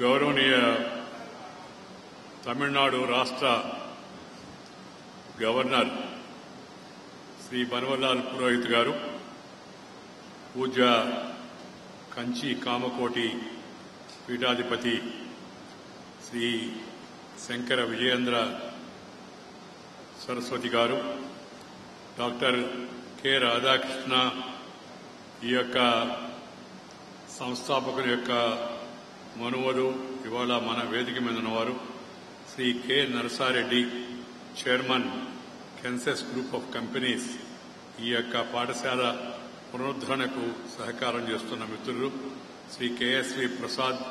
గౌరవనీయ తమిళనాడు రాష్ట్ర గవర్నర్ శ్రీ బన్వరీలాల్ పురోహిత్ గారు, పూజ్య కంచి కామకోటి పీఠాధిపతి శ్రీ శంకర విజయేంద్ర సరస్వతి గారు, డాక్టర్ కె రాధాకృష్ణ, ఈ యొక్క సంస్థాపకుని యొక్క మనువలు, ఇవాళ మన వేదిక మీద ఉన్నవారు శ్రీ కె నరసారెడ్డి, చైర్మన్ కెన్సెస్ గ్రూప్ ఆఫ్ కంపెనీస్, ఈ యొక్క పాఠశాల పునరుద్ధరణకు సహకారం చేస్తున్న మిత్రులు Shri KSV Prasad,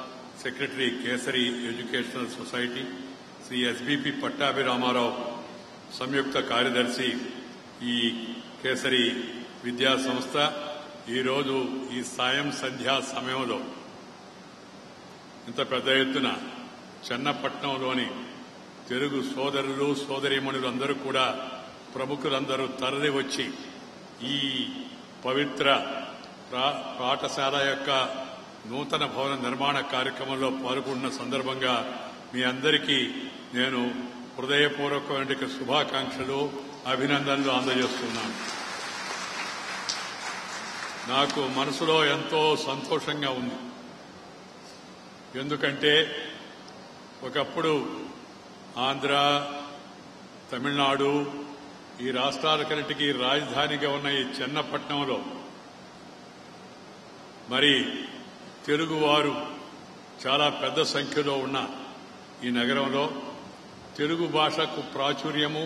secretary Kesari educational society, Shri SBP Pattabhiramarao, సంయుక్త కార్యదర్శి ఈ కేసరి విద్యా సంస్థ, ఈరోజు ఈ సాయం సంధ్యా సమయంలో ఇంత పెద్ద ఎత్తున చెన్నపట్నంలోని తెలుగు సోదరులు సోదరీమణులు అందరూ కూడా, ప్రముఖులందరూ తరలి వచ్చి ఈ పవిత్ర పాఠశాల యొక్క నూతన భవన నిర్మాణ కార్యక్రమంలో పాల్గొన్న సందర్భంగా మీ అందరికీ నేను హృదయపూర్వకమైన శుభాకాంక్షలు, అభినందనలు అందజేస్తున్నాను. నాకు మనసులో ఎంతో సంతోషంగా ఉంది. ఎందుకంటే ఒకప్పుడు ఆంధ్ర, తమిళనాడు ఈ రాష్ట్రాలకన్నిటికీ రాజధానిగా ఉన్న ఈ చెన్నపట్నంలో మరి తెలుగువారు చాలా పెద్ద సంఖ్యలో ఉన్న ఈ నగరంలో తెలుగు భాషకు ప్రాచుర్యము,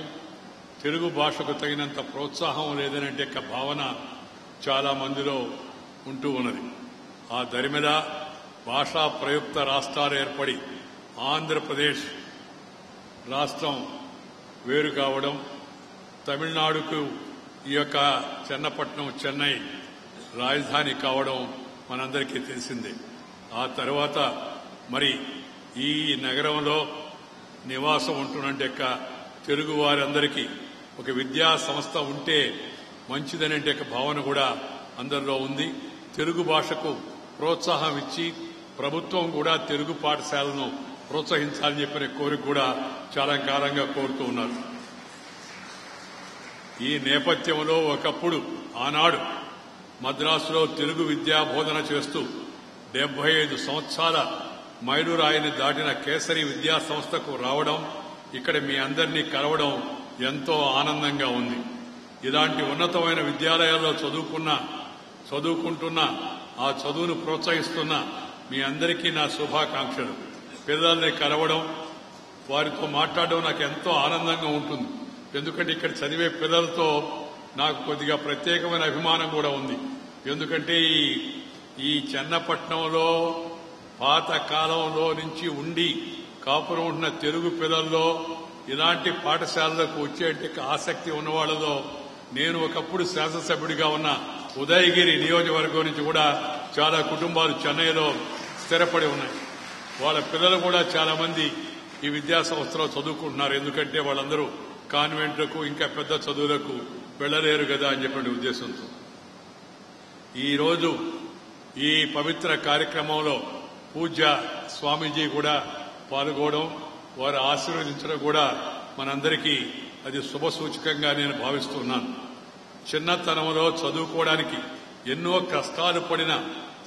తెలుగు భాషకు తగినంత ప్రోత్సాహం లేదనే భావన చాలా మందిలో ఉంటూ ఉన్నది. ఆ దరిమిద భాషా ప్రయుక్త రాష్ట్రాలు ఏర్పడి ఆంధ్రప్రదేశ్ రాష్ట్రం వేరు కావడం, తమిళనాడుకు ఈ యొక్క చెన్నపట్నం, చెన్నై రాజధాని కావడం మనందరికీ తెలిసిందే. ఆ తర్వాత మరి ఈ నగరంలో నివాసం ఉంటున్నట్టు తెలుగు వారందరికీ ఒక విద్యా సంస్థ ఉంటే మంచిదనే భావన కూడా అందరిలో ఉంది. తెలుగు భాషకు ప్రోత్సాహం ఇచ్చి ప్రభుత్వం కూడా తెలుగు పాఠశాలను ప్రోత్సహించాలని చెప్పిన కోరిక కూడా చాలా కాలంగా కోరుతూ ఉన్నారు. ఈ నేపథ్యంలో ఒకప్పుడు ఆనాడు మద్రాసులో తెలుగు విద్యా బోధన చేస్తూ 75 సంవత్సరాల మైలురాయిని దాటిన కేసరి విద్యా సంస్థకు రావడం, ఇక్కడ మీ అందరినీ కలవడం ఎంతో ఆనందంగా ఉంది. ఇలాంటి ఉన్నతమైన విద్యాలయాల్లో చదువుకుంటున్న ఆ చదువును ప్రోత్సహిస్తున్న మీ అందరికీ నా శుభాకాంక్షలు. పిల్లల్ని కలవడం, వారితో మాట్లాడడం నాకు ఎంతో ఆనందంగా ఉంటుంది. ఎందుకంటే ఇక్కడ చదివే పిల్లలతో నాకు కొద్దిగా ప్రత్యేకమైన అభిమానం కూడా ఉంది. ఎందుకంటే ఈ చెన్నపట్నంలో పాత కాలంలో నుంచి ఉండి కాపురం ఉంటున్న తెలుగు పిల్లల్లో ఇలాంటి పాఠశాలలకు వచ్చేట ఆసక్తి ఉన్నవాళ్లలో నేను ఒకప్పుడు శాసనసభ్యుడిగా ఉన్న ఉదయగిరి నియోజకవర్గం నుంచి కూడా చాలా కుటుంబాలు చెన్నైలో స్థిరపడి ఉన్నాయి. వాళ్ళ పిల్లలు కూడా చాలా మంది ఈ విద్యా సంస్థలో చదువుకుంటున్నారు. ఎందుకంటే వాళ్ళందరూ కాన్వెంట్లకు ఇంకా పెద్ద చదువులకు వెళ్లలేరు కదా అని చెప్పిన ఉద్దేశంతో ఈరోజు ఈ పవిత్ర కార్యక్రమంలో పూజ్య స్వామీజీ కూడా పాల్గొనడం, వారు ఆశీర్వదించడం కూడా మనందరికీ అది శుభ సూచకంగా నేను భావిస్తున్నాను. చిన్నతనంలో చదువుకోవడానికి ఎన్నో కష్టాలు పడిన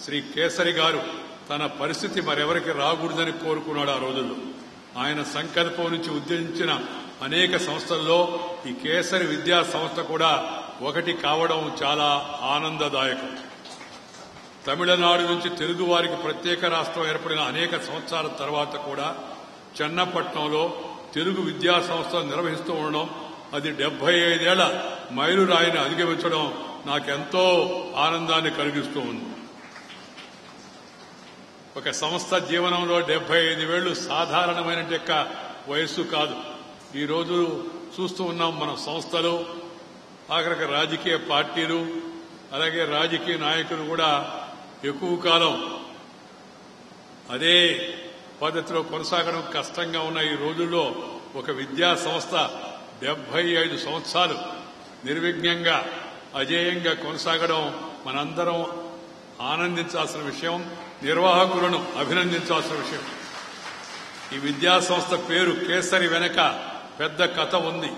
శ్రీ కేసరి గారు తన పరిస్థితి మరెవరికి రాకూడదని కోరుకున్నాడు. ఆ రోజుల్లో ఆయన సంకల్పం నుంచి ఉద్యమించిన అనేక సంస్థల్లో ఈ కేసరి విద్యా సంస్థ కూడా ఒకటి కావడం చాలా ఆనందదాయకం. తమిళనాడు నుంచి తెలుగు వారికి ప్రత్యేక రాష్ట్రం ఏర్పడిన అనేక సంవత్సరాల తర్వాత కూడా చెన్నపట్నంలో తెలుగు విద్యా సంస్థ నిర్వహిస్తూ ఉండడం, అది 75 ఏళ్ల మైలురాయిని అధిగమించడం నాకెంతో ఆనందాన్ని కలిగిస్తూ ఉంది. ఒక సంస్థ జీవనంలో 75 ఏళ్లు సాధారణమైన వయస్సు కాదు. ఈ రోజు చూస్తూ ఉన్నాం మన సంస్థలు, ఆఖరికి రాజకీయ పార్టీలు, అలాగే రాజకీయ నాయకులు కూడా ఎక్కువ కాలం అదే పద్ధతిలో కొనసాగడం కష్టంగా ఉన్న ఈ రోజుల్లో ఒక విద్యా సంస్థ 75 సంవత్సరాలు నిర్విఘ్నంగా అజేయంగా కొనసాగడం మనందరం ఆనందించాల్సిన విషయం, నిర్వాహకులను అభినందించాల్సిన విషయం. ఈ విద్యా సంస్థ పేరు కేసరి వెనక పెద్ద కథ ఉంది.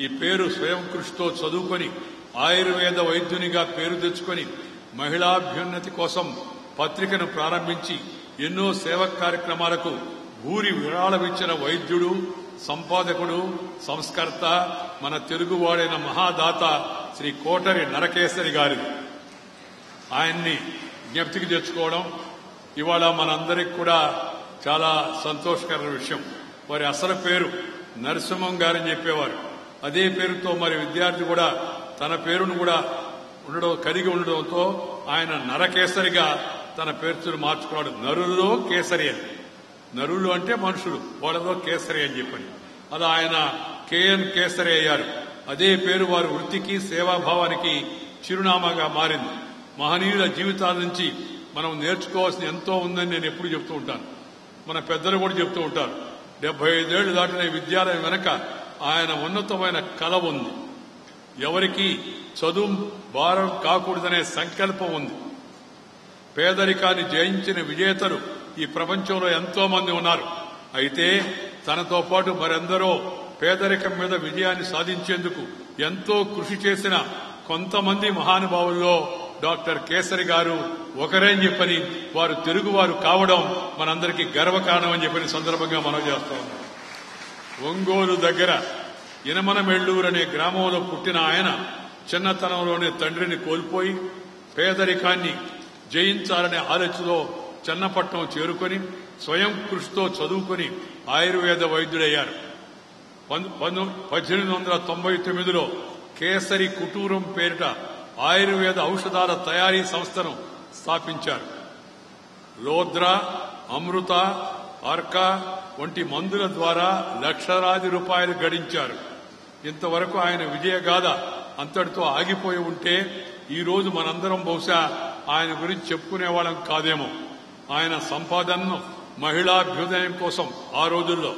ఈ పేరు స్వయం కృషితో చదువుకొని ఆయుర్వేద వైద్యునిగా పేరు తెచ్చుకొని మహిళాభ్యున్నతి కోసం పత్రికను ప్రారంభించి ఎన్నో సేవా కార్యక్రమాలకు భూరి విరాళమిచ్చిన వైద్యుడు, సంపాదకుడు, సంస్కర్త, మన తెలుగువాడైన మహాదాత శ్రీ కోటరి నరకేసరి గారిది. ఆయన్ని జ్ఞప్తికి తెచ్చుకోవడం ఇవాళ మనందరికి కూడా చాలా సంతోషకరమైన విషయం. వారి అసలు పేరు నరసింహం గారని చెప్పేవారు. అదే పేరుతో మరి విద్యార్థి కూడా తన పేరును కూడా కలిగి ఉండడంతో ఆయన నరకేసరిగా తన పేరును మార్చుకున్నాడు. నరుల్లో కేసరి అని. నరులు అంటే మనుషులు, వాళ్ళలో కేసరి అని చెప్పని అలా ఆయన కేఎన్ కేసరి అయ్యారు. అదే పేరు వారి వృత్తికి సేవాభావానికి చిరునామాగా మారింది. మహనీయుల జీవితాల నుంచి మనం నేర్చుకోవాల్సిన ఎంతో ఉందని నేను ఎప్పుడు చెప్తూ ఉంటాను. మన పెద్దలు కూడా చెప్తూ ఉంటారు. 75 ఏళ్లు దాటిన విద్యాలయం వెనక ఆయన ఉన్నతమైన కళ ఉంది. ఎవరికి చదువు భారం కాకూడదనే సంకల్పం ఉంది. పేదరికాన్ని జయించిన విజేతలు ఈ ప్రపంచంలో ఎంతో మంది ఉన్నారు. అయితే తనతో పాటు మరెందరో పేదరికం మీద విజయాన్ని సాధించేందుకు ఎంతో కృషి చేసిన కొంతమంది మహానుభావుల్లో డాక్టర్ కేసరి గారు ఒకరేని చెప్పని, వారు తెలుగువారు కావడం మనందరికీ గర్వకారణం అని చెప్పని సందర్భంగా మనం చేస్తా ఉన్నాం. ఒంగోలు దగ్గర ఇనమనమెళ్లూరు అనే గ్రామంలో పుట్టిన ఆయన చిన్నతనంలోనే తండ్రిని కోల్పోయి పేదరికాన్ని జయించాలనే ఆలోచనలో చెన్నపట్నం చేరుకొని స్వయం కృషితో చదువుకుని ఆయుర్వేద వైద్యుడయ్యారు. 1899లో కేసరి కుటూరం పేరిట ఆయుర్వేద ఔషధాల తయారీ సంస్థను స్థాపించారు. లోద్ర, అమృత, అర్క వంటి మందుల ద్వారా లక్షలాది రూపాయలు గడించారు. ఇంతవరకు ఆయన విజయగాథ అంతటితో ఆగిపోయి ఉంటే ఈ రోజు మనందరం బహుశా ఆయన గురించి చెప్పుకునేవాళ్ళం కాదేమో. ఆయన సంపాదనను మహిళాభ్యుదయం కోసం ఆ రోజుల్లో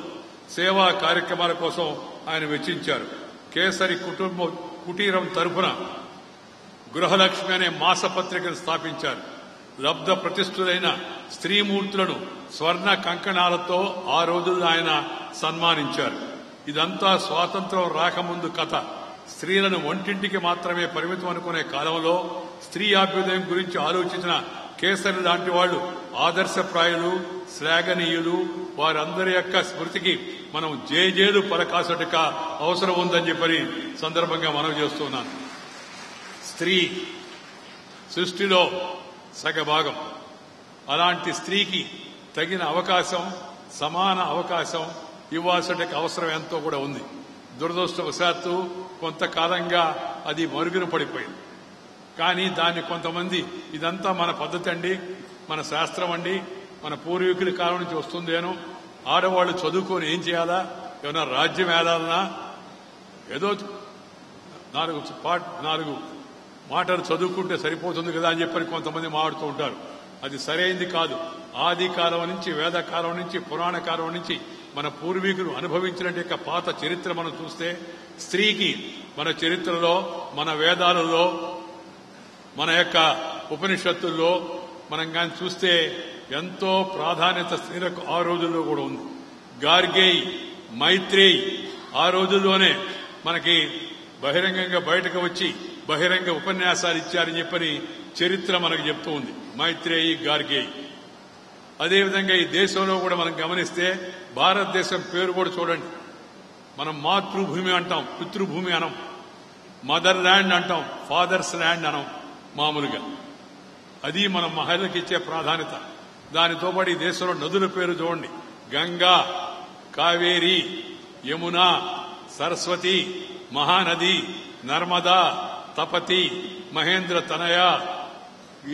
సేవా కార్యక్రమాల కోసం ఆయన వెచ్చించారు. కేసరి కుటీరం తరఫున గృహలక్ష్మి అనే మాసపత్రికను స్థాపించారు. లబ్ధ ప్రతిష్ఠులైన స్త్రీమూర్తులను స్వర్ణ కంకణాలతో ఆ రోజుల్లో ఆయన సన్మానించారు. ఇదంతా స్వాతంత్ర్యం రాకముందు కథ. స్త్రీలను వంటింటికి మాత్రమే పరిమితం అనుకునే కాలంలో స్త్రీ అభ్యుదయం గురించి ఆలోచించిన కేసరి లాంటి వాళ్లు ఆదర్శప్రాయులు, శ్లాఘనీయులు. వారందరి యొక్క స్మృతికి మనం జేజేలు పరకాసటిక అవసరం ఉందని చెప్పని సందర్భంగా మనం చేస్తున్నాను. స్త్రీ సృష్టిలో సగభాగం. అలాంటి స్త్రీకి తగిన అవకాశం, సమాన అవకాశం ఇవ్వాల్సిన అవసరం ఎంతో కూడా ఉంది. దురదృష్టవశాత్తు కొంతకాలంగా అది మరుగున పడిపోయింది. కానీ దాన్ని కొంతమంది ఇదంతా మన పద్ధతి అండి, మన శాస్త్రం అండి, మన పూర్వీకుల కాలం నుంచి వస్తుందేనో, ఆడవాళ్లు చదువుకొని ఏం చేయాలా, ఏమైనా రాజ్యం ఏదాలనా, ఏదో నాలుగు మాటలు చదువుకుంటే సరిపోతుంది కదా అని చెప్పని కొంతమంది మాట్లాడుతూ ఉంటారు. అది సరైంది కాదు. ఆది కాలం నుంచి, వేదకాలం నుంచి, పురాణ కాలం నుంచి మన పూర్వీకులు అనుభవించినట్టు పాత చరిత్ర మనం చూస్తే స్త్రీకి మన చరిత్రలో, మన వేదాలలో, మన యొక్క ఉపనిషత్తుల్లో మనం కానీ చూస్తే ఎంతో ప్రాధాన్యత స్త్రీలకు ఆ రోజుల్లో కూడా ఉంది. గార్గేయి, మైత్రేయి ఆ రోజుల్లోనే మనకి బహిరంగంగా బయటకు వచ్చి బహిరంగ ఉపన్యాసాలు ఇచ్చారని చెప్పని చరిత్ర మనకు చెప్తూ ఉంది. మైత్రేయి, గార్గేయి. అదేవిధంగా ఈ దేశంలో కూడా మనం గమనిస్తే భారతదేశం పేరు కూడా చూడండి. మనం మాతృభూమి అంటాం, పితృభూమి అనం. మదర్ ల్యాండ్ అంటాం, ఫాదర్స్ ల్యాండ్ అనం మామూలుగా. అది మనం మహిళలకు ఇచ్చే ప్రాధాన్యత. దానితో పాటు ఈ దేశంలో నదుల పేరు చూడండి. గంగా, కావేరి, యమున, సరస్వతి, మహానది, నర్మదా, తపతి, మహేంద్ర తనయ.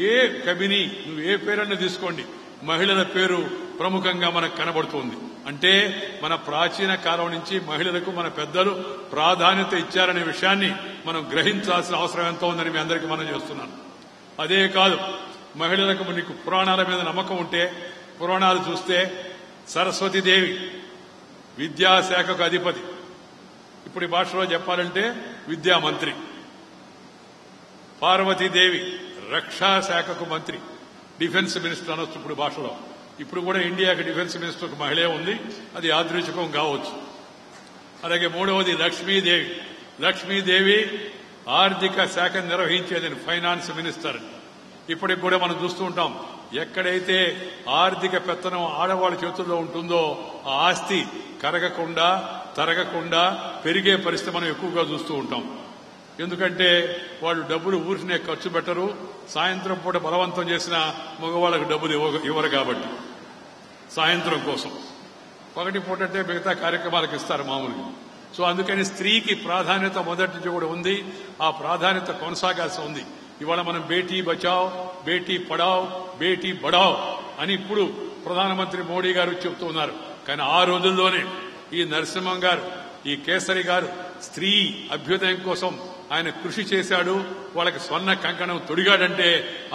ఏ కవిని నువ్వు ఏ పేరన్నా తీసుకోండి, మహిళల పేరు ప్రముఖంగా మనకు కనబడుతుంది. అంటే మన ప్రాచీన కాలం నుంచి మహిళలకు మన పెద్దలు ప్రాధాన్యత ఇచ్చారనే విషయాన్ని మనం గ్రహించాల్సిన అవసరం ఎంతో ఉందని మీ అందరికీ మనం చేస్తున్నాను. అదే కాదు, మహిళలకు నీకు పురాణాల మీద నమ్మకం ఉంటే పురాణాలు చూస్తే సరస్వతీదేవి విద్యాశాఖకు అధిపతి. ఇప్పుడు ఈ భాషలో చెప్పాలంటే విద్యామంత్రి. పార్వతీదేవి రక్షా శాఖకు మంత్రి, డిఫెన్స్ మినిస్టర్ అనొచ్చు ఇప్పుడు భాషలో. ఇప్పుడు కూడా ఇండియాకి డిఫెన్స్ మినిస్టర్ ఒక మహిళే ఉంది, అది యాదృచ్ఛికం కావచ్చు. అలాగే మూడవది లక్ష్మీదేవి ఆర్థిక శాఖ నిర్వహించేది ఫైనాన్స్ మినిస్టర్. ఇప్పటికి కూడా మనం చూస్తూ ఉంటాం, ఎక్కడైతే ఆర్థిక పెత్తనం ఆడవాళ్ళ చేతుల్లో ఉంటుందో ఆ ఆస్తి కరగకుండా తరగకుండా పెరిగే పరిస్థితి మనం ఎక్కువగా చూస్తూ ఉంటాం. ఎందుకంటే వాళ్ళు డబ్బులు ఊరినే ఖర్చు పెట్టరు, సాయంత్రం పూట బలవంతం చేసిన మగవాళ్ళకు డబ్బులు ఇవ్వరు కాబట్టి సాయంత్రం కోసం. పగటి పూట అంటే మిగతా కార్యక్రమాలకు ఇస్తారు మామూలుగా. సో అందుకని స్త్రీకి ప్రాధాన్యత మొదటి నుంచి కూడా ఉంది, ఆ ప్రాధాన్యత కొనసాగాల్సి ఉంది. ఇవాళ మనం బేటీ బచావ్, బేటీ పడావ్, బేటీ బడావ్ అని ఇప్పుడు ప్రధానమంత్రి మోడీ గారు చెప్తూ ఉన్నారు. కానీ ఆ రోజుల్లోనే ఈ నరసింహం గారు, ఈ కేసరి గారు స్త్రీ అభ్యుదయం కోసం ఆయన కృషి చేశాడు, వాళ్ళకి స్వర్ణ కంకణం తొడిగాడంటే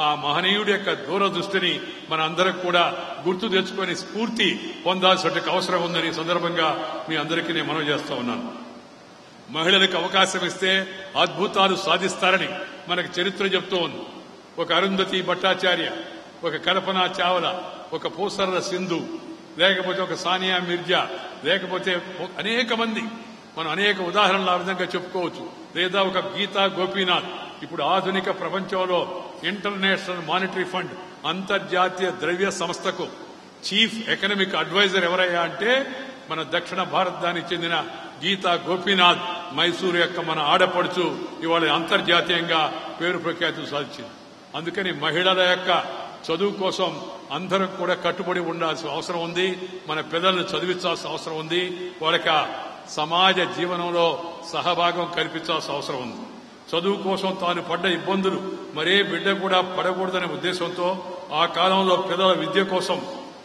ఆ మహనీయుడి యొక్క దూరదృష్టిని మన అందరం కూడా గుర్తు తెచ్చుకొని స్ఫూర్తి పొందాల్సిన అవసరం ఉందని సందర్భంగా మీ అందరికీ నేను మనవి చేస్తా ఉన్నాను. మహిళలకు అవకాశం ఇస్తే అద్భుతాలు సాధిస్తారని మనకు చరిత్ర చెప్తూ ఉంది. ఒక అరుంధతి భట్టాచార్య, ఒక కల్పనా చావ్లా, ఒక పూసర్ల సింధు, లేకపోతే ఒక సానియా మిర్జా, లేకపోతే అనేక మంది, మనం అనేక ఉదాహరణలు ఆ విధంగా చెప్పుకోవచ్చు. లేదా ఒక గీతా గోపీనాథ్. ఇప్పుడు ఆధునిక ప్రపంచంలో ఇంటర్నేషనల్ మానిటరీ ఫండ్, అంతర్జాతీయ ద్రవ్య సంస్థకు చీఫ్ ఎకనామిక్ అడ్వైజర్ ఎవరయ్యా అంటే మన దక్షిణ భారతదేశానికి చెందిన గీతా గోపీనాథ్, మైసూరు యొక్క మన ఆడపడుచు ఇవాళ అంతర్జాతీయంగా పేరు ప్రఖ్యాతులు సాధించింది. అందుకని మహిళల యొక్క చదువు కోసం అందరం కూడా కట్టుబడి ఉండాల్సిన అవసరం ఉంది. మన పిల్లల్ని చదివించాల్సిన అవసరం ఉంది. వాళ్ళకి సమాజ జీవనంలో సహభాగం కల్పించాల్సిన అవసరం ఉంది. చదువు కోసం తాను పడ్డ ఇబ్బందులు మరే బిడ్డ కూడా పడకూడదనే ఉద్దేశంతో ఆ కాలంలో పిల్లల విద్య కోసం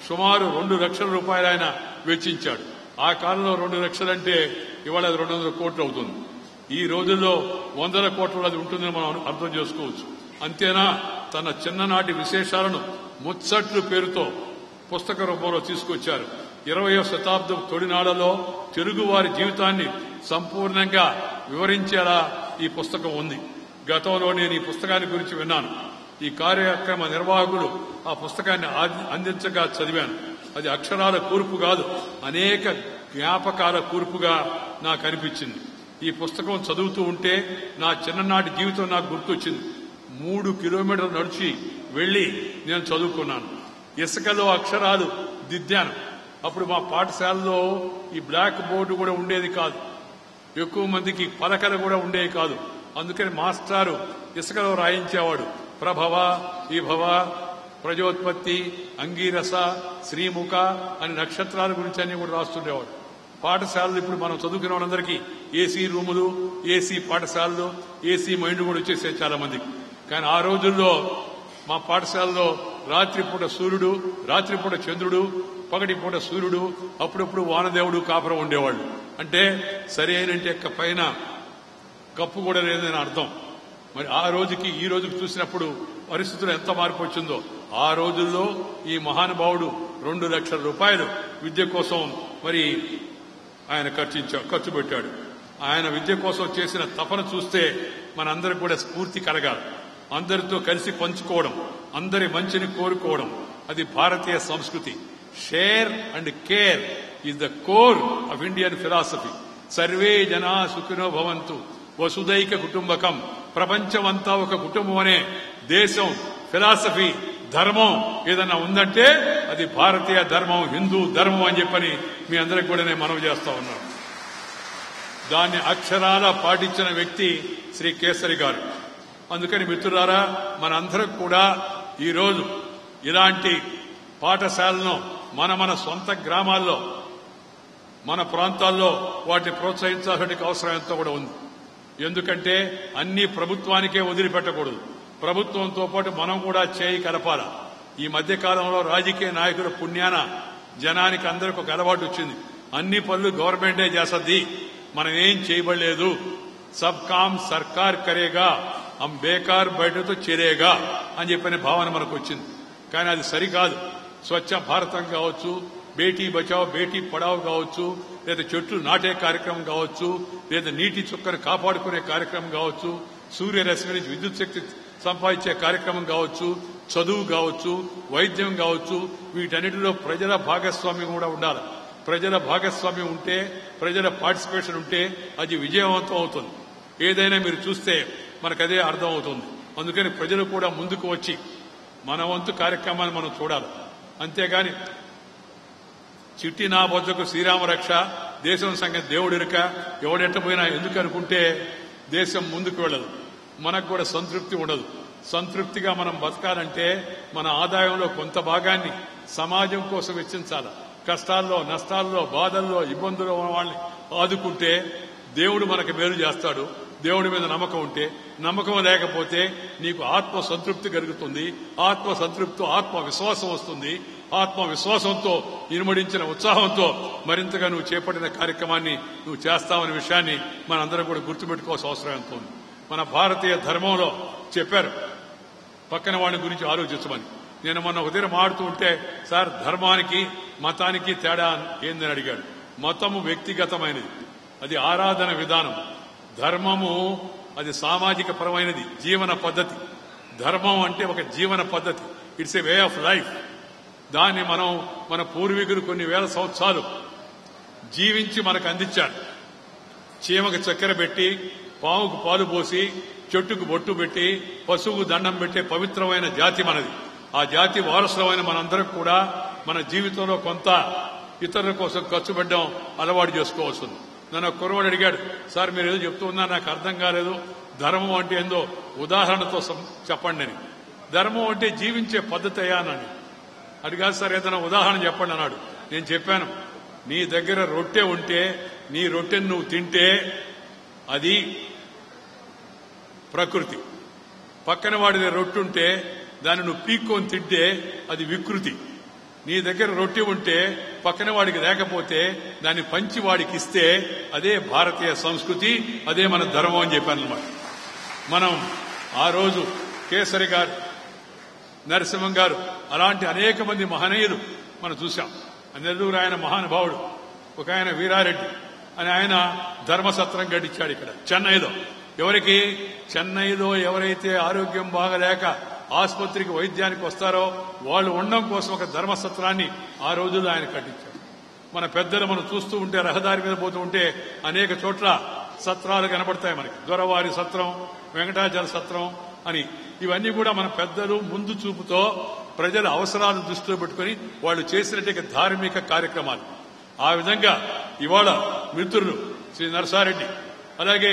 సుమారు 2 లక్షల రూపాయలు ఆయన వెచ్చించాడు. ఆ కాలంలో 2 లక్షలంటే ఇవాళ 200 కోట్లు అవుతుంది. ఈ రోజుల్లో 100 కోట్లు అది ఉంటుందని మనం అర్థం చేసుకోవచ్చు. అంతేనా, తన చిన్ననాటి విశేషాలను ముచ్చట్లు పేరుతో పుస్తక రూపంలో తీసుకొచ్చారు. 20వ శతాబ్దం తొలినాళ్లలో తెలుగువారి జీవితాన్ని సంపూర్ణంగా వివరించేలా ఈ పుస్తకం ఉంది. గతంలో నేను ఈ పుస్తకాన్ని గురించి విన్నాను. ఈ కార్యక్రమ నిర్వాహకులు ఆ పుస్తకాన్ని అందించగా చదివాను. అది అక్షరాల కూర్పు కాదు, అనేక జ్ఞాపకాల కూర్పుగా నాకు అనిపించింది. ఈ పుస్తకం చదువుతూ ఉంటే నా చిన్ననాటి జీవితం నాకు గుర్తొచ్చింది. 3 కిలోమీటర్లు నడిచి వెళ్లి నేను చదువుకున్నాను. ఇసుకలో అక్షరాలు దిద్దాను. అప్పుడు మా పాఠశాలలో ఈ బ్లాక్ బోర్డు కూడా ఉండేది కాదు, ఎక్కువ మందికి పలకలు కూడా ఉండేవి కాదు. అందుకని మాస్టారు ఇసుకలో రాయించేవాడు. ప్రభవ, విభవ, ప్రజోత్పత్తి, అంగీరస, శ్రీముఖ అని నక్షత్రాల గురించి అన్ని కూడా రాస్తుండేవాడు. పాఠశాలలు ఇప్పుడు మనం చదువుకునే వాళ్ళందరికీ ఏసీ రూములు, ఏసీ పాఠశాలలు, ఏసీ మైండ్ కూడా వచ్చేసే చాలా మందికి. కానీ ఆ రోజుల్లో మా పాఠశాలలో రాత్రిపూట సూర్యుడు, రాత్రిపూట చంద్రుడు, పగటిపూట సూర్యుడు, అప్పుడప్పుడు వానదేవుడు కాపురం ఉండేవాళ్ళు. అంటే సరి అయిన పైన కప్పు కూడా లేదని అర్థం. మరి ఆ రోజుకి ఈ రోజుకి చూసినప్పుడు పరిస్థితులు ఎంత మార్పు వచ్చిందో. ఆ రోజుల్లో ఈ మహానుభావుడు 2 లక్షల రూపాయలు విద్య కోసం మరి ఆయన ఖర్చు పెట్టాడు. ఆయన విద్య కోసం చేసిన తపన చూస్తే మనందరికి కూడా స్ఫూర్తి కలగాలి. అందరితో కలిసి పంచుకోవడం, అందరి మంచిని కోరుకోవడం, అది భారతీయ సంస్కృతి. Share and care is the core of Indian philosophy. Survey జనా సుఖినో భవంతు, వసుదైక కుటుంబకం. ప్రపంచమంతా ఒక కుటుంబం అనే దేశం, ఫిలాసఫీ, ధర్మం ఏదన్నా ఉందంటే అది భారతీయ ధర్మం, హిందూ ధర్మం అని చెప్పని మీ అందరికి కూడా నేను మనవి చేస్తా ఉన్నాను. దాన్ని అక్షరాల పాటించిన వ్యక్తి శ్రీ కేసరి గారు. అందుకని మిత్రులారా, మనందరం కూడా ఈరోజు ఇలాంటి పాఠశాలను మన సొంత గ్రామాల్లో, మన ప్రాంతాల్లో వాటిని ప్రోత్సహించాల్సిన అవసరం ఎంతో కూడా ఉంది. ఎందుకంటే అన్ని ప్రభుత్వానికే వదిలిపెట్టకూడదు. ప్రభుత్వంతో పాటు మనం కూడా చేయి కలపాల. ఈ మధ్య కాలంలో రాజకీయ నాయకుల పుణ్యాన జనానికి అందరికి ఒక అలవాటు వచ్చింది. అన్ని పనులు గవర్నమెంటే చేస్తుంది, మనం ఏం చేయబడలేదు. సబ్ కామ్ సర్కార్ కరేగా, హం బేకార్ బయటతో చేరేగా అని చెప్పిన భావన మనకు వచ్చింది. కానీ అది సరికాదు. స్వచ్ఛ భారతం కావచ్చు, బేటీ బచావ్ బేటీ పడావ్ కావచ్చు, లేదా చెట్లు నాటే కార్యక్రమం కావచ్చు, లేదా నీటి చుక్కను కాపాడుకునే కార్యక్రమం కావచ్చు, సూర్యరశ్మి నుంచి విద్యుత్ శక్తి సంపాదించే కార్యక్రమం కావచ్చు, చదువు కావచ్చు, వైద్యం కావచ్చు, వీటన్నిటిలో ప్రజల భాగస్వామ్యం కూడా ఉండాలి. ప్రజల భాగస్వామ్యం ఉంటే, ప్రజల పార్టిసిపేషన్ ఉంటే అది విజయవంతం అవుతుంది. ఏదైనా మీరు చూస్తే మనకదే అర్థం అవుతుంది. అందుకని ప్రజలు కూడా ముందుకు వచ్చి మన వంతు కార్యక్రమాన్ని మనం చూడాలి. అంతేగాని చిట్టి నా బొజ్జకు శ్రీరామ రక్ష, దేశం సంగతి దేవుడిరక, ఎవడెట్టపోయినా ఎందుకు అనుకుంటే దేశం ముందుకు వెళ్ళదు, మనకు కూడా సంతృప్తి ఉండదు. సంతృప్తిగా మనం బతకాలంటే మన ఆదాయంలో కొంత భాగాన్ని సమాజం కోసం వెచ్చించాలి. కష్టాల్లో, నష్టాల్లో, బాధల్లో, ఇబ్బందుల్లో ఉన్న వాళ్ళని ఆదుకుంటే దేవుడు మనకు మేలు చేస్తాడు. దేవుడి మీద నమ్మకం ఉంటే, నమ్మకం లేకపోతే నీకు ఆత్మ సంతృప్తి కలుగుతుంది. ఆత్మ సంతృప్తితో ఆత్మవిశ్వాసం వస్తుంది. ఆత్మవిశ్వాసంతో ఇనుమడించిన ఉత్సాహంతో మరింతగా నువ్వు చేపట్టిన కార్యక్రమాన్ని నువ్వు చేస్తావనే విషయాన్ని మనందరం కూడా గుర్తుపెట్టుకోవాల్సిన అవసరం ఎంతో ఉంది. మన భారతీయ ధర్మంలో చెప్పారు పక్కన వాడి గురించి ఆలోచించమని. నేను మొన్న ఉదయం మాడుతూ ఉంటే, సార్ ధర్మానికి మతానికి తేడా ఏందని అడిగాడు. మతము వ్యక్తిగతమైనది, అది ఆరాధన విధానం. ధర్మము అది సామాజిక పరమైనది, జీవన పద్ధతి. ధర్మం అంటే ఒక జీవన పద్ధతి, it's a way of life. దాన్ని మన పూర్వీకులు కొన్ని వేల సంవత్సరాలు జీవించి మనకు అందించారు. చీమకు చక్కెర పెట్టి, పావుకు పాలు పోసి, చెట్టుకు బొట్టు పెట్టి, పశువుకు దండం పెట్టే పవిత్రమైన జాతి మనది. ఆ జాతి వారసులమైన మనందరం కూడా మన జీవితంలో కొంత ఇతరుల కోసం ఖర్చు పెట్టడం అలవాటు చేసుకోవాల్సింది. నన్ను కుర్రవాడు అడిగాడు, సార్ మీరు ఏదో చెప్తూ ఉన్నారు నాకు అర్థం కాలేదు, ధర్మం అంటే ఏందో ఉదాహరణతో చెప్పండి అని. ధర్మం అంటే జీవించే పద్ధతి అయ్యానని. అది కాదు సార్, ఏదైనా ఉదాహరణ చెప్పండి అన్నాడు. నేను చెప్పాను, నీ దగ్గర రొట్టె ఉంటే, నీ రొట్టెను నువ్వు తింటే అది ప్రకృతి. పక్కన వాడి రొట్టె ఉంటే దాన్ని నువ్వు పీక్కొని తింటే అది వికృతి. నీ దగ్గర రొట్టె ఉంటే పక్కన వాడికి లేకపోతే దాన్ని పంచి వాడికి ఇస్తే అదే భారతీయ సంస్కృతి, అదే మన ధర్మం అని చెప్పాను అన్నమాట. మనం ఆ రోజు కేసరి గారు, నరసింహం గారు, అలాంటి అనేక మంది మహనీయులు మనం చూశాం. నెల్లూరు ఆయన మహానుభావుడు, ఒక ఆయన వీరారెడ్డి అని ఆయన ధర్మసత్రం గడిచాడు ఇక్కడ చెన్నైలో. ఎవరికి? చెన్నైలో ఎవరైతే ఆరోగ్యం బాగలేక ఆసుపత్రికి వైద్యానికి వస్తారో వాళ్ళు ఉండడం కోసం ఒక ధర్మసత్రాన్ని ఆ రోజుల్లో ఆయన కట్టించాడు. మన పెద్దలు మనం చూస్తూ ఉంటే, రహదారి మీద పోతూ ఉంటే అనేక చోట్ల సత్రాలు కనబడతాయి మనకి. దొరవారి సత్రం, వెంకటాచల సత్రం అని. ఇవన్నీ కూడా మన పెద్దలు ముందు చూపుతో ప్రజల అవసరాలను దృష్టిలో పెట్టుకుని వాళ్ళు చేసినట్టు ధార్మిక కార్యక్రమాలు. ఆ విధంగా ఇవాళ మిత్రులు శ్రీ నరసారెడ్డి, అలాగే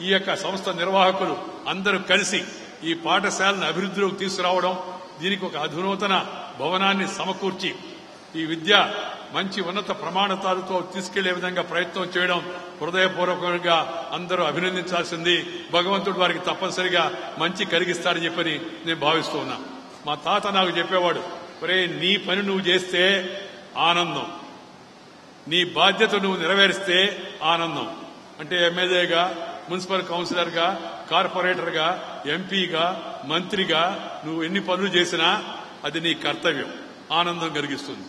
ఈ యొక్క సంస్థ నిర్వాహకులు అందరూ కలిసి ఈ పాఠశాలను అభివృద్ధిలోకి తీసుకురావడం, దీనికి ఒక అధునూతన భవనాన్ని సమకూర్చి ఈ విద్య మంచి ఉన్నత ప్రమాణాలతో తీసుకెళ్లే విధంగా ప్రయత్నం చేయడం హృదయపూర్వకంగా అందరూ అభినందించాల్సింది. భగవంతుడు వారికి తప్పనిసరిగా మంచి కలిగిస్తాడని చెప్పని నేను భావిస్తూ ఉన్నా. మా తాత నాకు చెప్పేవాడు, ఒరే నీ పని నువ్వు చేస్తే ఆనందం, నీ బాధ్యత నువ్వు నెరవేరిస్తే ఆనందం. అంటే ఎమ్మెల్యేగా, మున్సిపల్ కౌన్సిలర్గా, కార్పొరేటర్గా, ఎంపీగా, మంత్రిగా నువ్వు ఎన్ని పనులు చేసినా అది నీ కర్తవ్యం, ఆనందం కలిగిస్తుంది.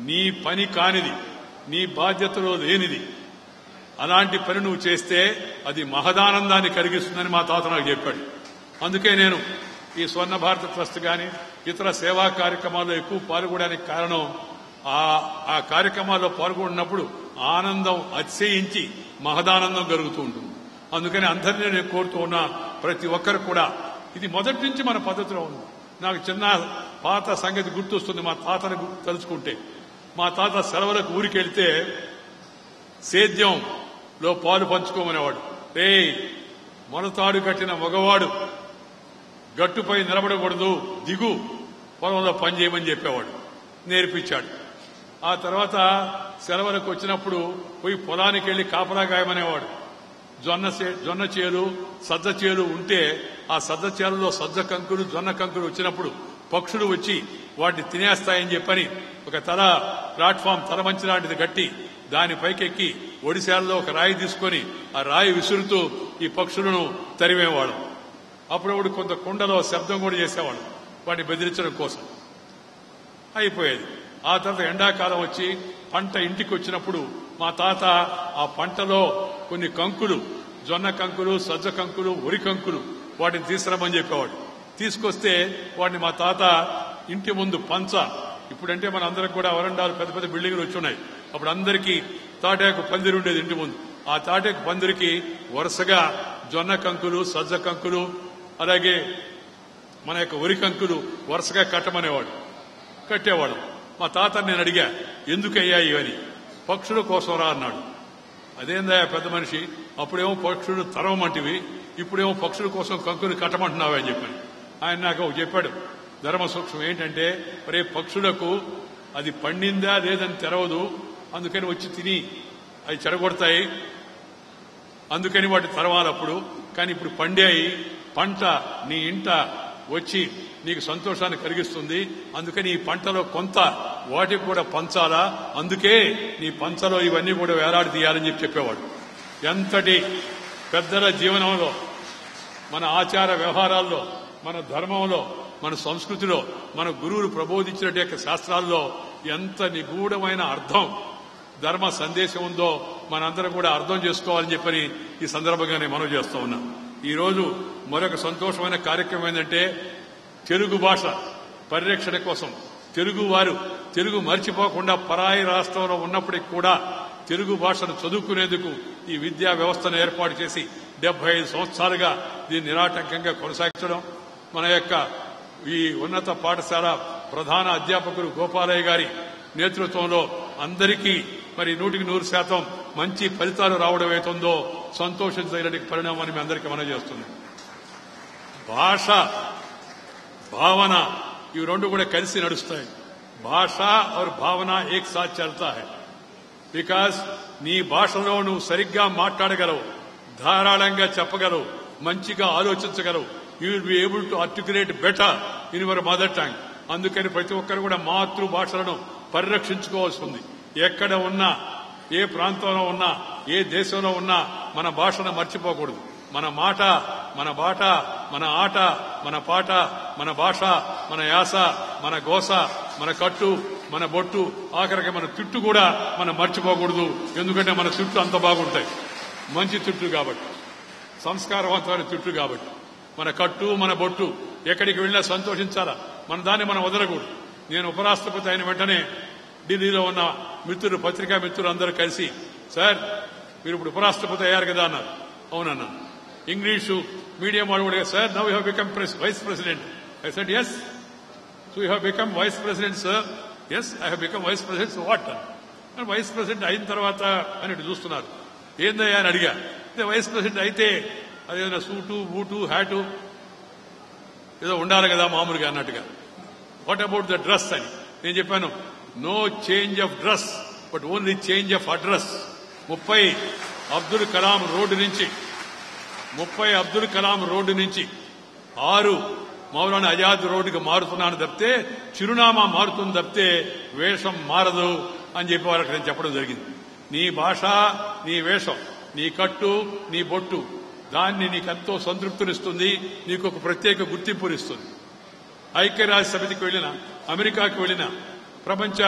నీ పని కానిది, నీ బాధ్యతలో లేనిది అలాంటి పని నువ్వు చేస్తే అది మహదానందాన్ని కలిగిస్తుందని మా తాత నాకు చెప్పాడు. అందుకే నేను ఈ స్వర్ణ భారత ట్రస్ట్ గాని ఇతర సేవా కార్యక్రమాల్లో ఎక్కువ పాల్గొనడానికి కారణం ఆ కార్యక్రమాల్లో పాల్గొన్నప్పుడు ఆనందం అతిశయించి మహదానందం కలుగుతూ ఉంటుంది. అందుకని అందరినీ నేను కోరుతూ ఉన్నా, ప్రతి ఒక్కరు కూడా ఇది మొదటి నుంచి మన పద్ధతిలో ఉంది. నాకు చిన్న పాత సంగతి గుర్తొస్తుంది. మా తాతను తలుచుకుంటే, మా తాత సెలవులకు ఊరికి వెళ్తే సేద్యంలో పాలు పంచుకోమనేవాడు. మొలతాడు కట్టిన మగవాడు గట్టుపై నిలబడకూడదు, దిగు పొలంలో పని చేయమని చెప్పేవాడు, నేర్పించాడు. ఆ తర్వాత సెలవులకు వచ్చినప్పుడు పోయి పొలానికి వెళ్లి కాపలా గాయమనేవాడు. జొన్న చేలు, సజ్జ చేలు ఉంటే ఆ సజ్జ చేలలో సజ్జ కంకులు, జొన్న కంకులు వచ్చినప్పుడు పక్షులు వచ్చి వాటిని తినేస్తాయని చెప్పని ఒక ప్లాట్ఫామ్ తల మంచి లాంటిది కట్టి దాని పైకెక్కి ఒడిశాలలో ఒక రాయి తీసుకుని ఆ రాయి విసురుతూ ఈ పక్షులను తరిమేవాడు. అప్పుడప్పుడు కొంత కుండలో శబ్దం కూడా చేసేవాడు వాటిని బెదిరించడం కోసం. అయిపోయేది. ఆ తర్వాత ఎండాకాలం వచ్చి పంట ఇంటికి వచ్చినప్పుడు మా తాత ఆ పంటలో కొన్ని కంకులు, జొన్న కంకులు, సజ్జ కంకులు, వరి కంకులు వాటిని తీసుకురమ్మని చెప్పేవాడు. తీసుకొస్తే వాటిని మా తాత ఇంటి ముందు పంచ, ఇప్పుడంటే మన అందరికి కూడా వరండాలు పెద్ద పెద్ద బిల్డింగ్లు వచ్చున్నాయి, అప్పుడు అందరికీ తాటాకు పందిరి ఉండేది ఇంటి ముందు. ఆ తాటాకు పందిరికి వరుసగా జొన్న కంకులు, సజ్జ కంకులు, అలాగే మన యొక్క వరి కంకులు వరుసగా కట్టేవాడు. మా తాత నేను అడిగా, ఎందుకయ్యా ఇవని? పక్షుల కోసం రా అన్నాడు. అదేందా పెద్ద మనిషి, అప్పుడేమో పక్షులు తరవమంటివి, ఇప్పుడేమో పక్షుల కోసం కంకులు కట్టమంటున్నావా అని చెప్పాను. ఆయన నాకు చెప్పాడు ధర్మ సూక్ష్మం ఏంటంటే, రే పక్షులకు అది పండిందా లేదని తెరవదు, అందుకని వచ్చి తిని అవి చెడగొడతాయి, అందుకని వాటి తరవాలప్పుడు. కానీ ఇప్పుడు పండాయి, పంట నీ ఇంట వచ్చి నీకు సంతోషాన్ని కలిగిస్తుంది, అందుకని ఈ పంటలో కొంత వాటికి కూడా పంచాలా, అందుకే నీ పంచలో ఇవన్నీ కూడా వేలాడి తీయాలని చెప్పేవాడు. ఎంతటి పెద్దల జీవనంలో, మన ఆచార వ్యవహారాల్లో, మన ధర్మంలో, మన సంస్కృతిలో, మన గురువులు ప్రబోధించిన శాస్త్రాల్లో ఎంత నిగూఢమైన అర్థం, ధర్మ సందేశం ఉందో మనందరం కూడా అర్థం చేసుకోవాలని చెప్పని ఈ సందర్భంగానే మనం చేస్తూ ఉన్నాం. ఈరోజు మరొక సంతోషమైన కార్యక్రమం ఏంటంటే, తెలుగు భాష పరిరక్షణ కోసం తెలుగు మర్చిపోకుండా పరాయి రాష్ట్రంలో ఉన్నప్పటికీ కూడా తెలుగు భాషను చదువుకునేందుకు ఈ విద్యా వ్యవస్థను ఏర్పాటు చేసి 75 సంవత్సరాలుగా దీన్ని నిరాటంకంగా కొనసాగించడం, మన యొక్క ఈ ఉన్నత పాఠశాల ప్రధాన అధ్యాపకులు గోపాలయ్య గారి నేతృత్వంలో అందరికీ మరి 100% మంచి ఫలితాలు రావడం అవుతుందో సంతోషించగలిగే పరిణామాన్ని మీ అందరికీ మనం చేస్తున్నాం. భాష, భావన ఇవి రెండు కూడా కలిసి నడుస్తాయి. భాష और భావన एक साथ चलता है. బికాస్ నీ భాషలో నువ్వు సరిగ్గా మాట్లాడగలవు, ధారాళంగా చెప్పగలవు, మంచిగా ఆలోచించగలవు. You will be able to articulate better in your mother tongue. అందుకని ప్రతి ఒక్కరు కూడా మాతృభాషలను పరిరక్షించుకోవాల్సి ఉంది. ఎక్కడ ఉన్నా, ఏ ప్రాంతంలో ఉన్నా, ఏ దేశంలో ఉన్నా మన భాషను మర్చిపోకూడదు. మన మాట, మన బాట, మన ఆట, మన పాట, మన భాష, మన యాస, మన గోస, మన కట్టు, మన బొట్టు, ఆఖరికి మన తిట్టు కూడా మనం మర్చిపోకూడదు. ఎందుకంటే మన తిట్టు అంత బాగుంటాయి, మంచి తిట్టు కాబట్టి, సంస్కారవంతమైన తిట్టు కాబట్టి. మన కట్టు, మన బొట్టు ఎక్కడికి వెళ్ళినా సంతోషించాలా, మన దాన్ని మనం వదలకూడదు. నేను ఉపరాష్ట్రపతి అయిన వెంటనే ఢిల్లీలో ఉన్న మిత్రులు, పత్రికా మిత్రులు అందరూ కలిసి, సార్ మీరు ఇప్పుడు ఉపరాష్ట్రపతి అయ్యారు కదా అన్నారు. అవునన్నా. ఇంగ్లీషు మీడియం వాళ్ళు కూడా, sir now you have become vice president. I said yes. So you have become vice president sir. Yes, I have become vice president. So what? Vice president అయిన తర్వాత అని చూస్తున్నారు. ఏందయ్యా అని అడిగా. వైస్ ప్రెసిడెంట్ అయితే అదేదైనా సూటు, బూటు, హ్యాటు ఏదో ఉండాలి కదా మామూలుగా అన్నట్టుగా. వాట్ అబౌట్ ద డ్రెస్ అని నేను చెప్పాను. No change of dress, but only change of address. 30 Abdul Kalam road నుంచి 6 మౌలానా ఆజాద్ రోడ్డుకి మారుతున్నాను తప్పితే, చిరునామా మారుతుంది తప్పితే వేషం మారదు అని చెప్పి వాళ్ళకి నేను చెప్పడం జరిగింది. నీ భాష, నీ వేషం, నీ కట్టు, నీ బొట్టు, దాన్ని నీకెంతో సంతృప్తినిస్తుంది, నీకు ఒక ప్రత్యేక గుర్తింపునిస్తుంది. ఐక్యరాజ్య సమితికి వెళ్ళినా, అమెరికాకి వెళ్ళినా, ప్రపంచ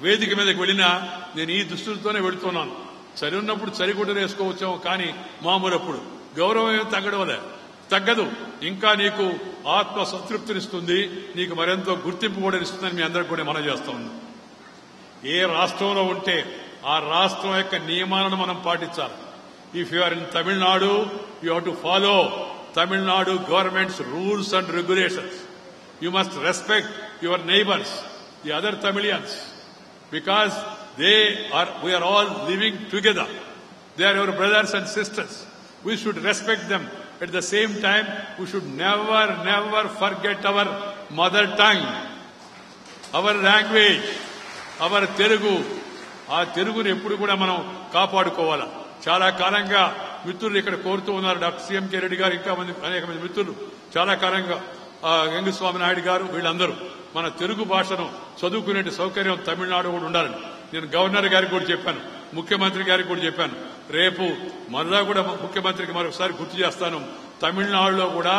వేదిక మీదకి వెళ్ళినా నేను ఈ దుస్తులతోనే వెళుతున్నాను. సరి ఉన్నప్పుడు సరిగుడ్డలు వేసుకోవచ్చాము, కానీ మామూలప్పుడు గౌరవం ఏం తగ్గదు. ఇంకా నీకు ఆత్మ సంతృప్తినిస్తుంది, నీకు మరెంతో గుర్తింపు కూడా ఇస్తుందని మీ అందరికీ కూడా మనం చేస్తా ఉన్నాం. ఏ రాష్ట్రంలో ఉంటే ఆ రాష్ట్రం యొక్క నియమాలను మనం పాటించాలి. If you are in Tamil Nadu, you have to follow Tamil Nadu government's rules and regulations. You must respect your neighbours, the other Tamilians, because we are all living together. They are our brothers and sisters. We should respect them. At the same time, we should never forget our mother tongue, our language, our Telugu. ఆ తెలుగుని ఎప్పుడు కూడా మనం కాపాడుకోవాలా. చాలా కాలంగా మిత్రులు ఇక్కడ కోరుతూ ఉన్నారు. డాక్టర్ సిఎంకే రెడ్డి గారు, ఇంకా అనేక మంది మిత్రులు చాలా కాలంగా, వెంకటస్వామి నాయుడు గారు, వీళ్ళందరూ మన తెలుగు భాషను చదువుకునే సౌకర్యం తమిళనాడు కూడా ఉండాలని నేను గవర్నర్ గారికి కూడా చెప్పాను, ముఖ్యమంత్రి గారికి కూడా చెప్పాను. రేపు మళ్ళా కూడా ముఖ్యమంత్రికి మరొకసారి గుర్తు చేస్తాను. తమిళనాడులో కూడా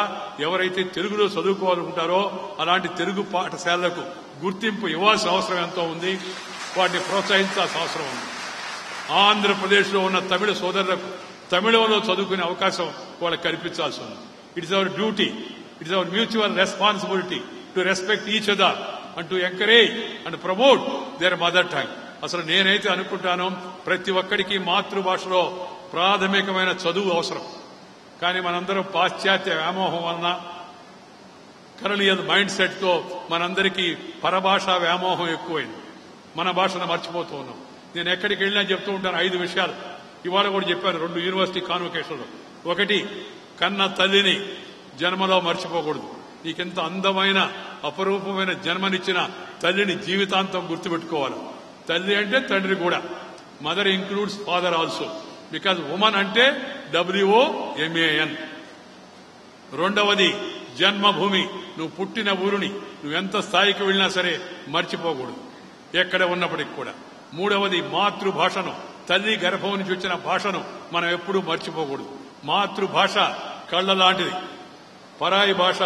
ఎవరైతే తెలుగులో చదువుకోవాలనుకుంటారో అలాంటి తెలుగు పాఠశాలలకు గుర్తింపు ఇవ్వాల్సిన అవసరం ఎంతో ఉంది, వాటిని ప్రోత్సహించాల్సిన అవసరం ఉంది. ఆంధ్రప్రదేశ్లో ఉన్న తమిళ సోదరులకు తమిళంలో చదువుకునే అవకాశం వాళ్ళకి కల్పించాల్సి ఉంది. It is our duty, it is our mutual responsibility to respect each other and to encourage and promote their mother tongue. అసలు నేనైతే అనుకుంటాను ప్రతి ఒక్కడికి మాతృభాషలో ప్రాథమికమైన చదువు అవసరం. కానీ మనందరం పాశ్చాత్య వ్యామోహం వలన కరలియల్ మైండ్ సెట్ తో మనందరికీ పరభాషా వ్యామోహం ఎక్కువైంది. మన భాషను మర్చిపోతూ ఉన్నాం. నేను ఎక్కడికి వెళ్ళినా చెప్తూ ఉంటాను 5 విషయాలు. ఇవాళ కూడా చెప్పాను 2 యూనివర్సిటీ కాన్వకేషన్లో. ఒకటి, కన్న తల్లిని జన్మలో మర్చిపోకూడదు. నీకెంత అందమైన అపరూపమైన జన్మనిచ్చిన తల్లిని జీవితాంతం గుర్తుపెట్టుకోవాలి. తల్లి అంటే తండ్రి కూడా. Mother includes father also, because woman అంటే WOMAN. రెండవది, జన్మభూమి, నువ్వు పుట్టిన ఊరుని నువ్వెంత స్థాయికి వెళ్ళినా సరే మర్చిపోకూడదు, ఎక్కడ ఉన్నప్పటికి కూడా. మూడవది, మాతృభాషను, తల్లి గర్భం నుంచి వచ్చిన భాషను మనం ఎప్పుడూ మర్చిపోకూడదు. మాతృభాష కళ్ళ లాంటిది, పరాయి భాష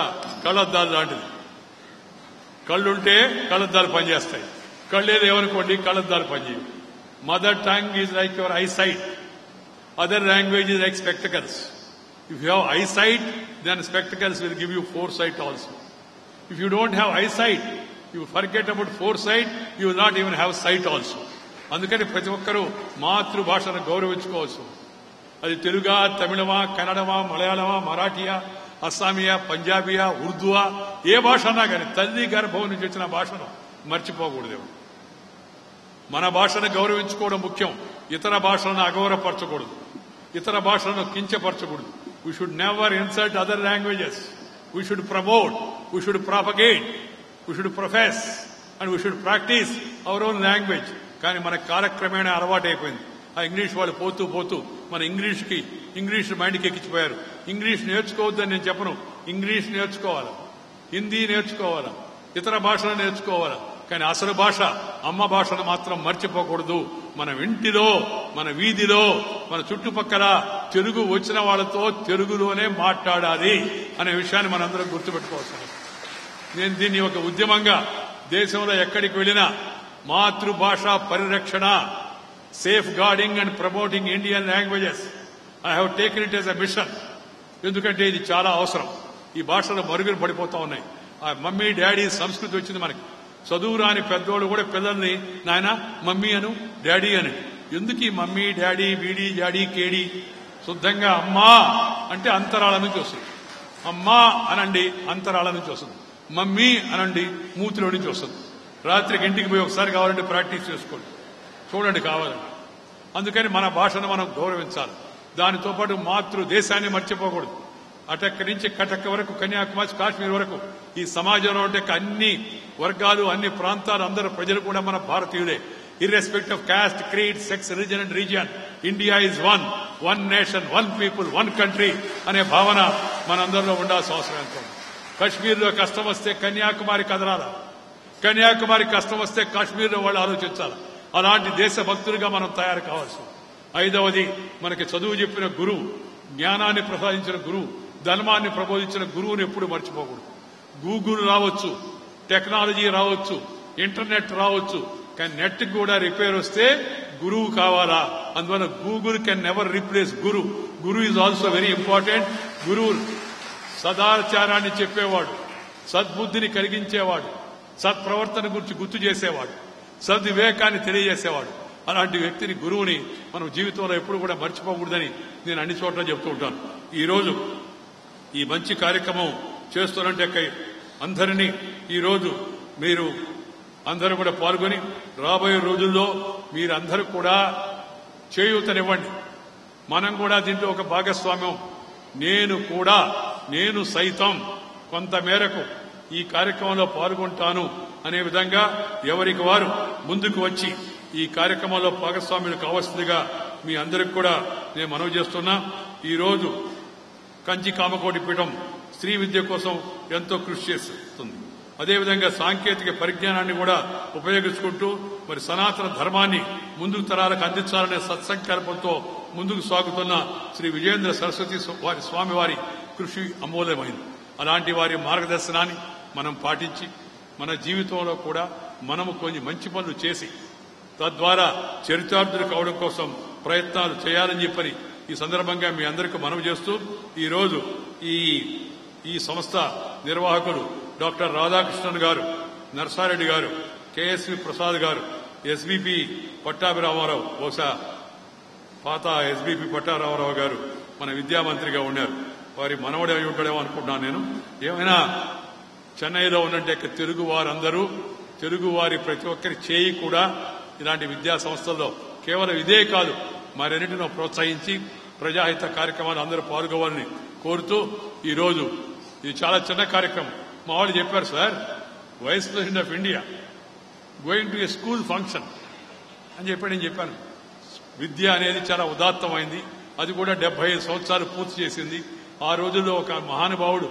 కళ్ళద్దాలు లాంటిది. కళ్ళుంటే కళ్ళద్దాలు పనిచేస్తాయి, కళ్ళేది ఏమనుకోండి కళ్ళద్దాలు పనిచేయవు. Mother tongue is like your eye sight, other language is like spectacles. If you have eyesight, then spectacles will give you foresight also. If you don't have eyesight, you forget about foresight, you will not even have sight also. అందుకని ప్రతి ఒక్కరూ మాతృభాషను గౌరవించుకోవచ్చు. అది తెలుగా, తమిళమా, కన్నడమా, మలయాళమా, మరాఠీయా, అస్సామియా, పంజాబీయా, ఉర్దూవా, ఏ భాష అన్నా కానీ తల్లి గర్భం నుంచి వచ్చిన భాషను మర్చిపోకూడదు. మన భాషను గౌరవించుకోవడం ముఖ్యం. ఇతర భాషలను అగౌరవపరచకూడదు, ఇతర భాషలను కించపరచకూడదు. We should never insult other languages. We should promote, we should propagate, we should profess and we should practice our own language. కానీ మన కాలక్రమేణా అలవాటైపోయింది. ఆ ఇంగ్లీష్ వాళ్ళు పోతూ పోతూ మన ఇంగ్లీష్ మైండ్కి ఎక్కించిపోయారు. ఇంగ్లీష్ నేర్చుకోవద్దని నేను చెప్పను. ఇంగ్లీష్ నేర్చుకోవాలా, హిందీ నేర్చుకోవాలా, ఇతర భాషలు నేర్చుకోవాలా. కానీ అసలు భాష అమ్మ భాషను మాత్రం మర్చిపోకూడదు. మన ఇంటిలో, మన వీధిలో, మన చుట్టుపక్కల తెలుగు వచ్చిన వాళ్ళతో తెలుగులోనే మాట్లాడాలి అనే విషయాన్ని మనందరం గుర్తుపెట్టుకోవచ్చు. నేను దీన్ని ఒక ఉద్యమంగా దేశంలో ఎక్కడికి వెళ్ళినా మాతృభాష పరిరక్షణ, safeguarding and promoting Indian languages, I have taken it as a mission. ఎందుకంటే ఇది చాలా అవసరం. ఈ భాషలు మరుగున పడిపోతా ఉన్నాయి. ఆ మమ్మీ డాడీ సంస్కృతి వచ్చింది మనకి. చదువు రాని పెద్దోళ్ళు కూడా పిల్లల్ని నాయన మమ్మీ అను, డాడీ అని. ఎందుకు ఈ మమ్మీ, డాడీ, బీడీ, జాడీ, కేడీ? శుద్ధంగా అమ్మా అంటే అంతరాళ నుంచి వస్తుంది. అమ్మా అనండి, అంతరాళ నుంచి వస్తుంది. మమ్మీ అనండి, మూతిలో నుంచి వస్తుంది. రాత్రికి ఇంటికి పోయి ఒకసారి కావాలంటే ప్రాక్టీస్ చేసుకోండి, చూడండి కావాలంటే. అందుకని మన భాషను మనం గౌరవించాలి. దానితో పాటు మాతృ దేశాన్ని మర్చిపోకూడదు. అటక్క నుంచి కటక్క వరకు, కన్యాకుమారి, కాశ్మీర్ వరకు ఈ సమాజంలో ఉంటే అన్ని వర్గాలు, అన్ని ప్రాంతాలు, అందరూ ప్రజలు కూడా మన భారతీయులే. Irrespective of caste, creed, sex, religion and region, India is one nation, one people, one country అనే భావన మనందరిలో ఉండాల్సిన అవసరం ఎంతో. కశ్మీర్లో కష్టం వస్తే కన్యాకుమారి కదలాలా, కన్యాకుమారి కష్టం వస్తే కాశ్మీర్లో వాళ్ళు ఆలోచించాలి. అలాంటి దేశభక్తులుగా మనం తయారు కావాల్సి. ఐదవది, మనకి చదువు చెప్పిన గురువు, జ్ఞానాన్ని ప్రసాదించిన గురువు, ధర్మాన్ని ప్రబోధించిన గురువుని ఎప్పుడు మర్చిపోకూడదు. గూగుల్ రావచ్చు, టెక్నాలజీ రావచ్చు, ఇంటర్నెట్ రావచ్చు, కానీ నెట్ కూడా రిపేర్ వస్తే గురువు కావాలా. అందువల్ల Google can never replace Guru. Guru is also very important. గురువు సదాచారాన్ని చెప్పేవాడు, సద్బుద్ధిని కలిగించేవాడు, సత్ప్రవర్తన గురించి గుర్తు చేసేవాడు, సద్వివేకాన్ని తెలియజేసేవాడు. అలాంటి వ్యక్తిని, గురువుని మనం జీవితంలో ఎప్పుడు కూడా మర్చిపోకూడదని నేను అన్ని చోట్ల చెప్తూ ఉంటాను. ఈరోజు ఈ మంచి కార్యక్రమం చేస్తున్నట్టే అందరినీ ఈరోజు మీరు అందరూ కూడా పాల్గొని రాబోయే రోజుల్లో మీరందరూ కూడా చేయూతనివ్వండి. మనం కూడా దీంట్లో ఒక భాగస్వామ్యం, నేను సైతం కొంత మేరకు ఈ కార్యక్రమంలో పాల్గొంటాను అనే విధంగా ఎవరికి వారు ముందుకు వచ్చి ఈ కార్యక్రమంలో భాగస్వామ్యులు కావాల్సిందిగా మీ అందరికి కూడా నేను మనవి చేస్తున్నా. ఈరోజు కంచి కామకోటి పీఠం స్త్రీ విద్య కోసం ఎంతో కృషి చేస్తుంది. అదేవిధంగా సాంకేతిక పరిజ్ఞానాన్ని కూడా ఉపయోగించుకుంటూ మరి సనాతన ధర్మాన్ని ముందుకు తరాలకు అందించాలనే సత్సంకల్పంతో ముందుకు సాగుతున్న శ్రీ విజయేంద్ర సరస్వతి స్వామి వారి కృషి అమూల్యమైంది. అలాంటి వారి మార్గదర్శనాన్ని మనం పాటించి మన జీవితంలో కూడా మనము కొన్ని మంచి పనులు చేసి తద్వారా చరితార్థులు కావడం కోసం ప్రయత్నాలు చేయాలని చెప్పని ఈ సందర్భంగా మీ అందరికీ మనవి చేస్తూ ఈరోజు ఈ సంస్థ నిర్వాహకులు డాక్టర్ రాధాకృష్ణన్ గారు, నర్సారెడ్డి గారు, కేఎస్వి ప్రసాద్ గారు, ఎస్బీపీ పట్టాభిరామారావు, బహుశా పాత ఎస్బీపీ పట్టాభిరామారావు గారు మన విద్యామంత్రిగా ఉన్నారు. వారి మనవడే ఉంటాడేమో అనుకుంటున్నాను నేను. ఏమైనా చెన్నైలో ఉన్నట్టే తెలుగు వారందరూ, తెలుగు వారి ప్రతి ఒక్కరి చేయి కూడా ఇలాంటి విద్యా సంస్థల్లో కేవలం ఇదే కాదు మరెన్నిటినో ప్రోత్సహించి ప్రజాహిత కార్యక్రమాలు అందరూ పాల్గొవాలని కోరుతూ ఈరోజు ఇది చాలా చిన్న కార్యక్రమం. మా వాళ్ళు చెప్పారు, sir vice president of India going to a school function అని చెప్పి నేను చెప్పాను. విద్య అనేది చాలా ఉదాత్తమైంది. అది కూడా 75 సంవత్సరాలు పూర్తి చేసింది. ఆ రోజుల్లో ఒక మహానుభావుడు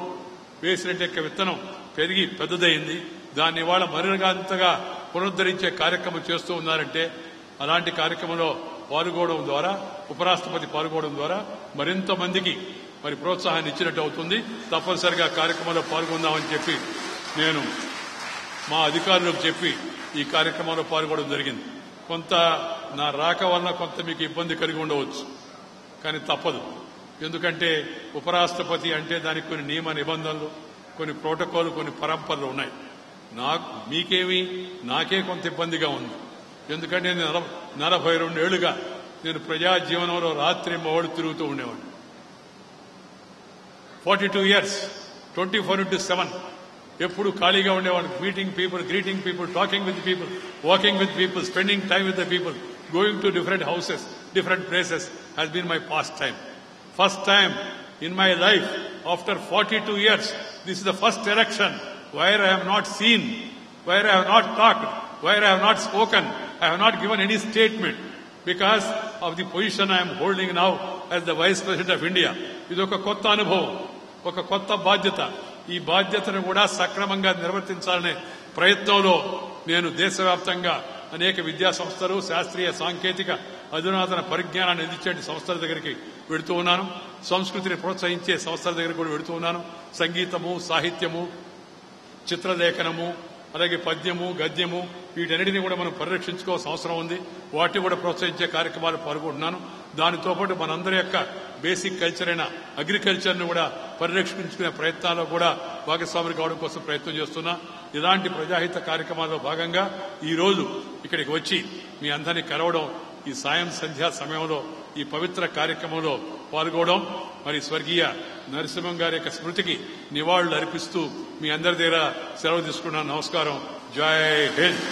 వేసినట్టు విత్తనం పెరిగి పెద్దదైంది. దాన్ని ఇవాళ మరింతగా పునరుద్ధరించే కార్యక్రమం చేస్తూ ఉన్నారంటే అలాంటి కార్యక్రమంలో పాల్గొనడం ద్వారా, ఉపరాష్ట్రపతి పాల్గొనడం ద్వారా మరింత మందికి మరి ప్రోత్సాహాన్ని ఇచ్చినట్టు అవుతుంది. తప్పనిసరిగా కార్యక్రమంలో పాల్గొందామని చెప్పి నేను మా అధికారులకు చెప్పి ఈ కార్యక్రమంలో పాల్గొనడం జరిగింది. కొంత నా రాక వల్ల కొంత మీకు ఇబ్బంది కలిగి ఉండవచ్చు, కానీ తప్పదు. ఎందుకంటే ఉపరాష్ట్రపతి అంటే దానికి కొన్ని నియమ నిబంధనలు, కొన్ని ప్రోటోకాల్, కొన్ని పరంపరలు ఉన్నాయి. మీకేమి నాకే కొంత ఇబ్బందిగా ఉంది. ఎందుకంటే నేను 42 ఏళ్లుగా నేను ప్రజా జీవనంలో రాత్రి మోడు తిరుగుతూ ఉండేవాడిని. 42 years 24/7 ఎప్పుడు ఖాళీగా ఉండేవాడిని. Meeting people, greeting people, talking with people, walking with people, spending time with the people, going to different houses, different places has been my pastime. First time in my life after 42 years, this is the first election where I have not seen, where I have not talked, where I have not spoken, I have not given any statement because of the position I am holding now as the Vice President of India. ఇది ఒక కొత్త అనుభవం, ఒక కొత్త బాధ్యత. ఈ బాధ్యతను కూడా సక్రమంగా నిర్వర్తించాలనే ప్రయత్నంలో నేను దేశవ్యాప్తంగా అనేక విద్యా సంస్థలు, శాస్త్రీయ సాంకేతిక అధునాతన పరిజ్ఞానాన్ని అందించే సంస్థల దగ్గరికి వెళుతూ ఉన్నాను. సంస్కృతిని ప్రోత్సహించే సంస్థల దగ్గరికి కూడా వెళుతూ ఉన్నాను. సంగీతము, సాహిత్యము, చిత్రలేఖనము, అలాగే పద్యము, గద్యము, వీటన్నిటినీ కూడా మనం పరిరక్షించుకోవాల్సిన అవసరం ఉంది. వాటిని కూడా ప్రోత్సహించే కార్యక్రమాలు పాల్గొంటున్నాను. దానితో పాటు మనందరి యొక్క బేసిక్ కల్చర్ అయిన అగ్రికల్చర్ ను కూడా పరిరక్షించుకునే ప్రయత్నాల్లో కూడా భాగస్వాములు కావడం కోసం ప్రయత్నం చేస్తున్నా. ఇలాంటి ప్రజాహిత కార్యక్రమాల్లో భాగంగా ఈ రోజు ఇక్కడికి వచ్చి మీ అందరినీ కలవడం, ఈ సాయం సంధ్యా సమయంలో ఈ పవిత్ర కార్యక్రమంలో పాల్గొనడం, మరి స్వర్గీయ నరసింహం గారి యొక్క స్మృతికి నివాళులు అర్పిస్తూ మీ అందరి దగ్గర సెలవు తీసుకున్నాను. నమస్కారం. జై హింద్.